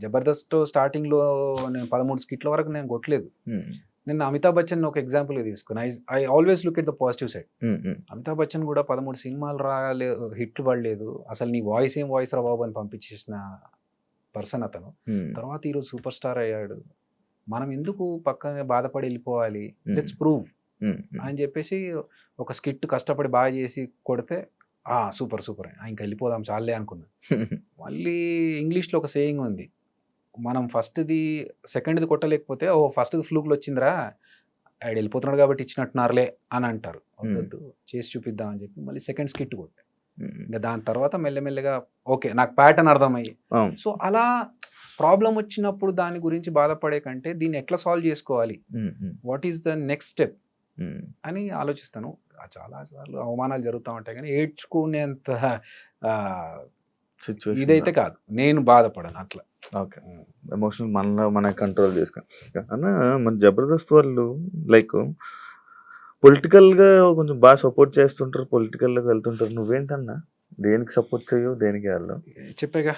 జబర్దస్త్ స్టార్టింగ్లో నేను 13 స్కిట్ల వరకు నేను కొట్టలేదు. నేను అమితాబ్ బచ్చన్ ఒక ఎగ్జాంపుల్గా తీసుకుని I always look at the positive side. Amitabh Bachchan కూడా 13 సినిమాలు హిట్లు పడలేదు, అసలు నీ వాయిస్ ఏం వాయిస్ రా బాబు అని పంపించేసిన పర్సన్ అతను. తర్వాత ఈరోజు సూపర్ స్టార్ అయ్యాడు. మనం ఎందుకు పక్కనే బాధపడి వెళ్ళిపోవాలి, లెట్స్ ప్రూవ్ అని చెప్పేసి ఒక స్కిట్ కష్టపడి బాగా చేసి కొడితే సూపర్ సూపర్ ఇంకా వెళ్ళిపోదాం చాలే అనుకున్నాను. మళ్ళీ ఇంగ్లీష్లో ఒక సేయింగ్ ఉంది, మనం ఫస్ట్ది సెకండ్ది కొట్టలేకపోతే ఫస్ట్ది ఫ్లూక్లు వచ్చిందిరా ఆడు వెళ్ళిపోతున్నాడు కాబట్టి ఇచ్చినట్టున్నారులే అని అంటారు. వద్దు చేసి చూపిద్దాం అని చెప్పి మళ్ళీ సెకండ్ స్కిట్ కొట్టే. ఇంకా దాని తర్వాత మెల్లమెల్లగా ఓకే నాకు ప్యాటర్న్ అర్థమయ్యి. సో అలా ప్రాబ్లం వచ్చినప్పుడు దాని గురించి బాధపడే కంటే దీన్ని ఎట్లా సాల్వ్ చేసుకోవాలి, what is the next step అని ఆలోచిస్తాను. చాలా సార్లు అవమానాలు జరుగుతూ ఉంటాయి కానీ ఏడ్చుకునేంత ఇదైతే కాదు, నేను బాధపడను అట్లా. ఓకే, ఎమోషనల్ మన కంట్రోల్ చేసుకుని అన్న. మన జబర్దస్త్ వాళ్ళు లైక్ పొలిటికల్గా కొంచెం బాగా సపోర్ట్ చేస్తుంటారు, పొలిటికల్గా వెళ్తుంటారు. నువ్వేంటన్నా దేనికి సపోర్ట్ చేయవు, దేనికి వెళ్ళావు? చెప్పాగా,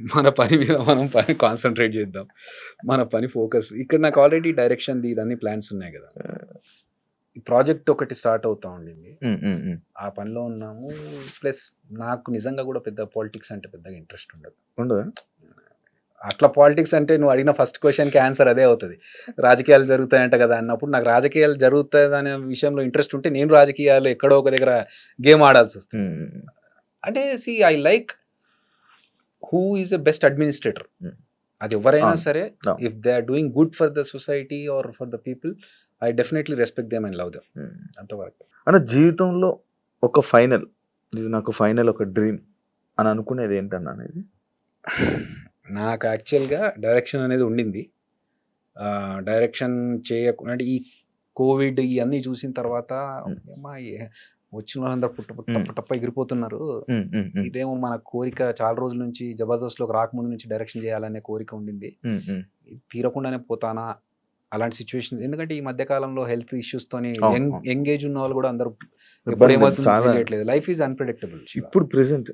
మన పని మీద మనం పని కాన్సన్ట్రేట్ చేద్దాం, మన పని ఫోకస్. ఇక్కడ నాకు ఆల్రెడీ డైరెక్షన్ ఇదన్నీ ప్లాన్స్ ఉన్నాయి కదా. ఈ ప్రాజెక్ట్ ఒకటి స్టార్ట్ అవుతా ఉండింది, ఆ పనిలో ఉన్నాము. ప్లస్ నాకు నిజంగా కూడా పెద్ద పాలిటిక్స్ అంటే పెద్దగా ఇంట్రెస్ట్ ఉండదు. అట్లా పాలిటిక్స్ అంటే నువ్వు అడిగిన ఫస్ట్ క్వశ్చన్కి ఆన్సర్ అదే అవుతుంది, రాజకీయాలు జరుగుతాయంట కదా అన్నప్పుడు. నాకు రాజకీయాలు జరుగుతాయి అనే విషయంలో ఇంట్రెస్ట్ ఉంటే నేను రాజకీయాలు ఎక్కడో ఒక దగ్గర గేమ్ ఆడాల్సి వస్తుంది. అంటే I like who is the best administrator. అది ఎవరైనా సరే, if they are doing good for the society or for the people, I definitely respect them and love them. అంతవరకు. అంటే జీవితంలో ఒక ఫైనల్, ఇది నాకు ఫైనల్ ఒక డ్రీమ్ అని అనుకునేది ఏంటన్నా అనేది? నాకు యాక్చువల్గా డైరెక్షన్ అనేది ఉండింది. డైరెక్షన్ చేయకుండా అంటే ఈ కోవిడ్ ఇవన్నీ చూసిన తర్వాత వచ్చిన వాళ్ళందరూ పుట్టప్ప ఎగిరిపోతున్నారు, ఇదేమో మన కోరిక చాలా రోజుల నుంచి జబర్దస్త్లోకి రాకముందు నుంచి డైరెక్షన్ చేయాలనే కోరిక ఉండింది, తీరకుండానే పోతానా అలాంటి సిచ్యువేషన్. ఎందుకంటే ఈ మధ్య కాలంలో హెల్త్ ఇష్యూస్ తోని ఎంగేజ్ ఉన్న వాళ్ళు కూడా అందరూ తెలియట్లేదు. లైఫ్ ఈజ్ అన్ప్రెడిక్టబుల్ ఇప్పుడు ప్రెసెంట్.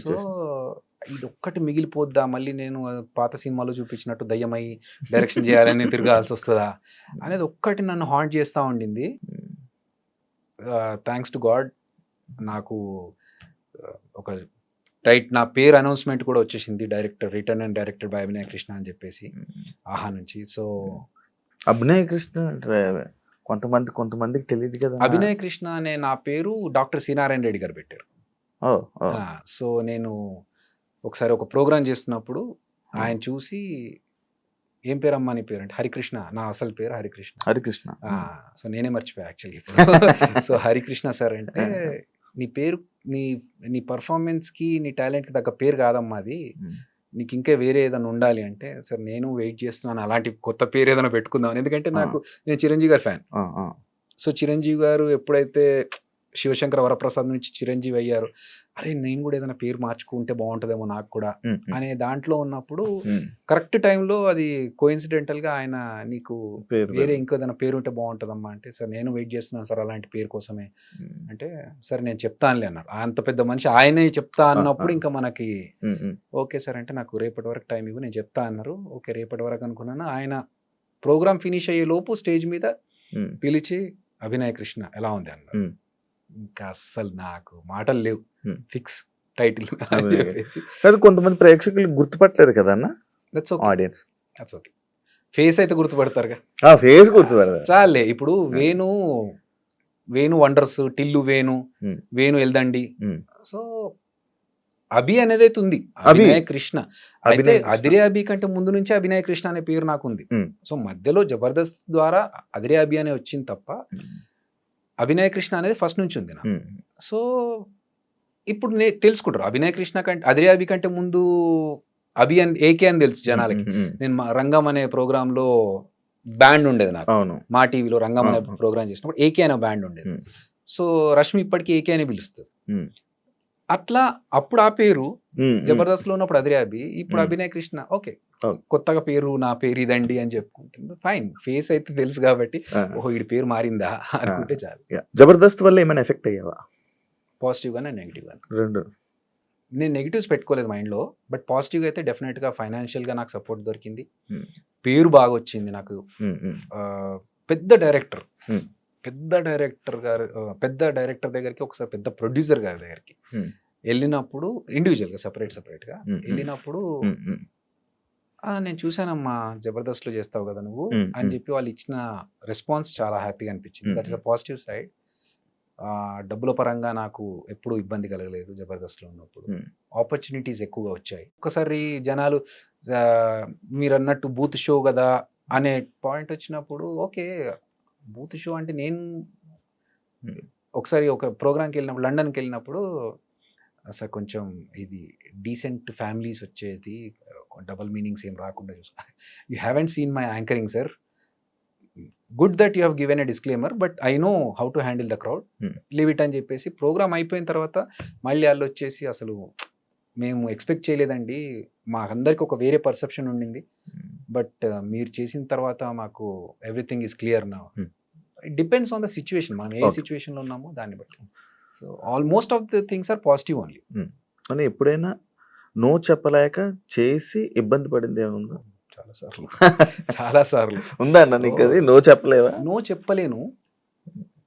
సో ఇది ఒక్కటి మిగిలిపోద్దా, మళ్ళీ నేను పాత సినిమాలో చూపించినట్టు దయ్యమై డైరెక్షన్ చేయాలని తిరగాల్సి వస్తుందా అనేది ఒక్కటి నన్ను హాంట్ చేస్తూ ఉండింది. థ్యాంక్స్ టు గాడ్ నాకు ఒక నా పేరు అనౌన్స్మెంట్ కూడా వచ్చేసింది, director return and directed by Abhinay Krishna అని చెప్పేసి ఆహా నుంచి. సో అభినయ్ కృష్ణ కొంతమందికి తెలియదు కదా. అభినయ్ కృష్ణ అనే నా పేరు డాక్టర్ సి నారాయణ రెడ్డి గారు పెట్టారు. సో నేను ఒకసారి ఒక ప్రోగ్రామ్ చేస్తున్నప్పుడు ఆయన చూసి ఏం పేరమ్మా నీ పేరు అంటే హరికృష్ణ, నా అసలు పేరు హరికృష్ణ. సో నేనే మర్చిపోయా యాక్చువల్లీ ఇప్పుడు. సో హరికృష్ణ సార్ అంటే నీ పేరు నీ పర్ఫార్మెన్స్కి నీ టాలెంట్కి తగ్గ పేరు కాదమ్మా అది, నీకు ఇంకా వేరే ఏదైనా ఉండాలి అంటే, సార్ నేను వెయిట్ చేస్తున్నాను అలాంటి కొత్త పేరు ఏదైనా పెట్టుకుందాం. ఎందుకంటే నేను చిరంజీవి గారి ఫ్యాన్. సో చిరంజీవి గారు ఎప్పుడైతే శివశంకర వరప్రసాద్ నుంచి చిరంజీవి అయ్యారు, అరే నేను కూడా ఏదైనా పేరు మార్చుకుంటే బాగుంటుందేమో నాకు కూడా అనే దాంట్లో ఉన్నప్పుడు కరెక్ట్ టైంలో అది కోఇన్సిడెంటల్ గా ఆయన నీకు వేరే ఇంకో ఏదైనా పేరు ఉంటే బాగుంటుందమ్మా అంటే, సార్ నేను వెయిట్ చేస్తున్నాను సార్ అలాంటి పేరు కోసమే అంటే, సరే నేను చెప్తానులే అన్నారు. అంత పెద్ద మనిషి ఆయనే చెప్తా అన్నప్పుడు ఇంకా మనకి ఓకే సార్ అంటే నాకు రేపటి వరకు టైం ఇవ్వు నేను చెప్తా అన్నారు. ఓకే రేపటి వరకు అనుకున్నాను. ఆయన ప్రోగ్రామ్ ఫినిష్ అయ్యే లోపు స్టేజ్ మీద పిలిచి అభినయ్ కృష్ణ ఎలా ఉంది అన్నారు. ఇంకా అస్సలు నాకు మాటలు లేవు, ఫిక్స్ టైటిల్. కొంతమంది ప్రేక్షకులు గుర్తుపట్టలేరు కదా అన్న, ఆడియన్స్. ఓకే, ఫేస్ అయితే గుర్తుపడతారుగా, ఫేస్ గుర్తుపడతారు చాలే. ఇప్పుడు వేణు వండర్స్, టిల్లు వేణు ఎల్దండి. సో అభి అనేది అయితే ఉంది, అభినయ్ కృష్ణ. అయితే అదిరే అభి కంటే ముందు నుంచి అభినయ్ కృష్ణ అనే పేరు నాకు ఉంది. సో మధ్యలో జబర్దస్త్ ద్వారా అదిరే అభి అనే వచ్చింది తప్ప అభినయ్ కృష్ణ అనేది ఫస్ట్ నుంచి ఉంది నాకు. సో ఇప్పుడు తెలుసుకుంటారు అభినయ్ కృష్ణ కంటే అదిరే అభి కంటే ముందు అభి అని ఏకే అని తెలుసు జనాలకి. నేను రంగం అనే ప్రోగ్రామ్ లో బ్యాండ్ ఉండేది నాకు, మా టీవీలో రంగం అనే ప్రోగ్రామ్ చేసినప్పుడు ఏకే అనే బ్యాండ్ ఉండేది. సో రష్మి ఇప్పటికీ ఏకే అని పిలుస్తుంది. అట్లా అప్పుడు ఆ పేరు జబర్దస్త్ లో ఉన్నప్పుడు అదిరే అభి, ఇప్పుడు అభినయ్ కృష్ణ. ఓకే కొత్తగా పేరు నా పేరు ఇదండి అని చెప్పుకుంటుంది, ఫైన్. ఫేస్ అయితే తెలుసు కాబట్టి ఓహో వీడి పేరు మారిందా అనుకుంటే చాలు. జబర్దస్త్ వల్ల ఏమైనా ఎఫెక్ట్ అయ్యావా? పాజిటివ్ గానే నెగిటివ్ గానే రెండు. నేను నెగిటివ్స్ పెట్టుకోలేదు మైండ్లో, బట్ పాజిటివ్గా అయితే డెఫినెట్గా ఫైనాన్షియల్గా నాకు సపోర్ట్ దొరికింది, Hmm. పేరు బాగా వచ్చింది నాకు. ఆ, పెద్ద డైరెక్టర్ Hmm. పెద్ద డైరెక్టర్ దగ్గరికి ఒకసారి పెద్ద ప్రొడ్యూసర్ గారి దగ్గరికి Hmm. వెళ్ళినప్పుడు ఇండివిజువల్గా సపరేట్గా వెళ్ళినప్పుడు నేను చూశానమ్మా జబర్దస్త్లో చేస్తావు కదా నువ్వు అని చెప్పి వాళ్ళు ఇచ్చిన రెస్పాన్స్ చాలా హ్యాపీగా అనిపించింది. That is a positive side. డబ్బుల పరంగా నాకు ఎప్పుడూ ఇబ్బంది కలగలేదు జబర్దస్త్లో ఉన్నప్పుడు. ఆపర్చునిటీస్ ఎక్కువగా వచ్చాయి. ఒకసారి జనాలు ఆ, మీరు అన్నట్టు బూత్ షో కదా అనే పాయింట్ వచ్చినప్పుడు, ఓకే బూత్ షో అంటే నేను ఒకసారి ఒక ప్రోగ్రామ్కి వెళ్ళినప్పుడు, లండన్కి వెళ్ళినప్పుడు అసలు కొంచెం ఇది డీసెంట్ ఫ్యామిలీస్ వచ్చేది, డబల్ మీనింగ్స్ ఏం రాకుండా చూసుకో. You haven't seen my anchoring sir, good that you have given a disclaimer, but I know how to handle the crowd, leave it అని చెప్పేసి ప్రోగ్రామ్ అయిపోయిన తర్వాత మళ్ళీ వాళ్ళు వచ్చేసి అసలు మేము ఎక్స్పెక్ట్ చేయలేదండి, మాకందరికి ఒక వేరే పర్సెప్షన్ ఉండింది, బట్ మీరు చేసిన తర్వాత మాకు ఎవ్రీథింగ్ ఈస్ క్లియర్ నా. It depends on the situation, మనం ఏ సిచ్యువేషన్లో ఉన్నామో దాన్ని బట్టి. So almost of the things are positive only. అని ఎప్పుడైనా నో చెప్పలేక చేసి ఇబ్బంది పడింది ఏముందా? చాలా సార్లు ఉందా అన్న నీకు అది? నో చెప్పలేవా? నో చెప్పలేను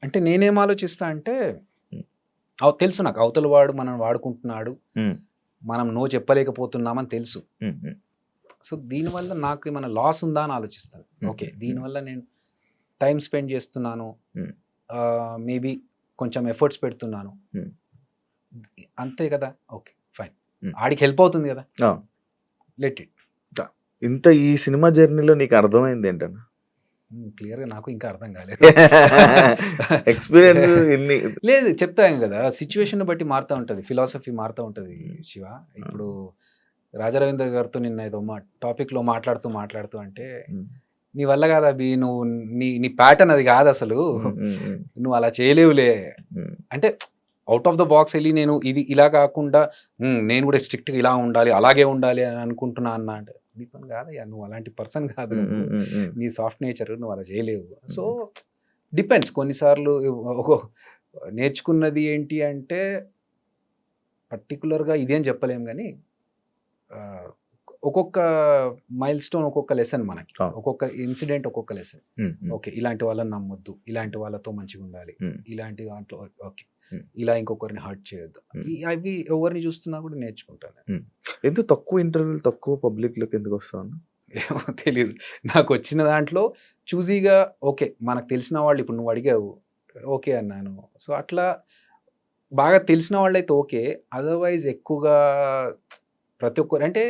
అంటే నేనేం ఆలోచిస్తా అంటే, తెలుసు నాకు అవతల వాడు మనం వాడుకుంటున్నాడు, మనం నో చెప్పలేకపోతున్నామని తెలుసు. సో దీనివల్ల నాకు ఏమైనా లాస్ ఉందా అని ఆలోచిస్తాను. ఓకే దీనివల్ల నేను టైం స్పెండ్ చేస్తున్నాను, మేబీ కొంచెం ఎఫర్ట్స్ పెడుతున్నాను, అంతే కదా, ఓకే ఫైన్, ఆడికి హెల్ప్ అవుతుంది కదా, లెట్ ఇట్. ఇంత ఈ సినిమా జర్నీలో నీకు అర్థమైంది ఏంటన్నా? క్లియర్గా నాకు ఇంకా అర్థం కాలేదు. ఎక్స్పీరియన్స్ లేదు చెప్తాను కదా, సిచ్యువేషన్ బట్టి మారుతూ ఉంటుంది, ఫిలాసఫీ మారుతూ ఉంటుంది శివ. ఇప్పుడు రాజారవీంద్ర గారితో నిన్న ఏదో టాపిక్లో మాట్లాడుతూ అంటే, నీ వల్ల కాదు అభి, నువ్వు నీ ప్యాటర్న్ అది కాదు అసలు, నువ్వు అలా చేయలేవులే అంటే, అవుట్ ఆఫ్ ద బాక్స్ వెళ్ళి నేను ఇది ఇలా కాకుండా నేను కూడా స్ట్రిక్ట్గా ఇలా ఉండాలి అలాగే ఉండాలి అని అనుకుంటున్నా అన్న అంటే, నీ పని కాదయ్యా, నువ్వు అలాంటి పర్సన్ కాదు, నీ సాఫ్ట్ నేచర్, నువ్వు అలా చేయలేవు. సో డిపెండ్స్, కొన్నిసార్లు నేర్చుకున్నది ఏంటి అంటే పర్టికులర్గా ఇదేం చెప్పలేము, కానీ ఒక్కొక్క మైల్ స్టోన్ ఒక్కొక్క లెసన్, మనకి ఒక్కొక్క ఇన్సిడెంట్ ఒక్కొక్క లెసన్. ఓకే ఇలాంటి వాళ్ళని నమ్మొద్దు, ఇలాంటి వాళ్ళతో మంచిగా ఉండాలి, ఇలాంటి దాంట్లో ఓకే ఇలా ఇంకొకరిని హర్ట్ చేయొద్దు, అవి ఎవరిని చూస్తున్నా కూడా నేర్చుకుంటాను. ఎందుకు తక్కువ ఇంటర్వ్యూలు తక్కువ పబ్లిక్లోకి ఎందుకు వస్తాను ఏమో తెలియదు, నాకు వచ్చిన దాంట్లో చూజీగా ఓకే మనకు తెలిసిన వాళ్ళు, ఇప్పుడు నువ్వు అడిగావు ఓకే అన్నాను, సో అట్లా బాగా తెలిసిన వాళ్ళు అయితే ఓకే, అదర్వైజ్ ఎక్కువగా ప్రతి ఒక్కరు అంటే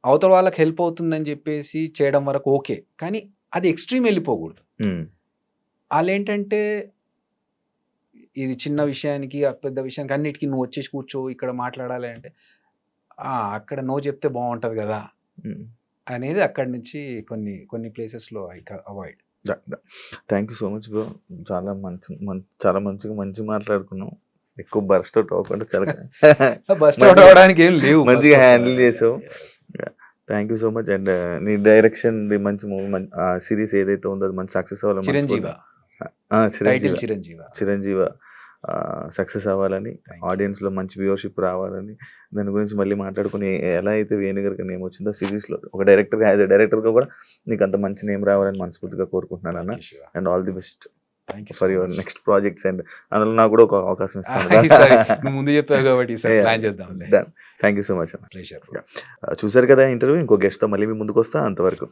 అవతల వాళ్ళకి హెల్ప్ అవుతుందని చెప్పేసి చేయడం వరకు ఓకే, కానీ అది ఎక్స్ట్రీమ్ వెళ్ళిపోకూడదు. వాళ్ళు ఏంటంటే ఇది చిన్న విషయానికి పెద్ద విషయానికి అన్నిటికీ నువ్వు వచ్చేసి కూర్చో ఇక్కడ మాట్లాడాలి అంటే, అక్కడ నో చెప్తే బాగుంటుంది కదా అనేది అక్కడి నుంచి కొన్ని ప్లేసెస్లో I avoid. Thank you so much bro, చాలా మంచిగా మాట్లాడుకున్నాం, ఎక్కువ బర్స్ట్ అవుట్ అవ్వకుండా చాలా బస్ట్ అవుట్ అవ్వడానికి ఏం లేవు, మంచిగా హ్యాండిల్ చేసావు. Thank you so much. And నీ డైరెక్షన్ మంచి మూవీ, సిరీస్ ఏదైతే ఉందో అది మంచి సక్సెస్ అవ్వాలి, చిరంజీవ సక్సెస్ అవ్వాలని, ఆడియన్స్లో మంచి వ్యూవర్షిప్ రావాలని, దాని గురించి మళ్ళీ మాట్లాడుకుని ఎలా అయితే వేణుగారికి నేమ్ వచ్చిందో సిరీస్లో ఒక డైరెక్టర్, యాజ్ ఎ డైరెక్టర్గా కూడా నీకు అంత మంచి నేమ్ రావాలని మనస్ఫూర్తిగా కోరుకుంటున్నాను అన్న. And all the best for your next projects. And అందులో నాకు కూడా ఒక అవకాశం ఇస్తాను, ముందు చెప్పావు కాబట్టి ప్లాన్ చేద్దాం. థ్యాంక్ యూ సో మచ్ అన్న. చూసారు కదా ఇంటర్వ్యూ, ఇంకో గెస్ట్తో మళ్ళీ మీ ముందుకు వస్తా, అంతవరకు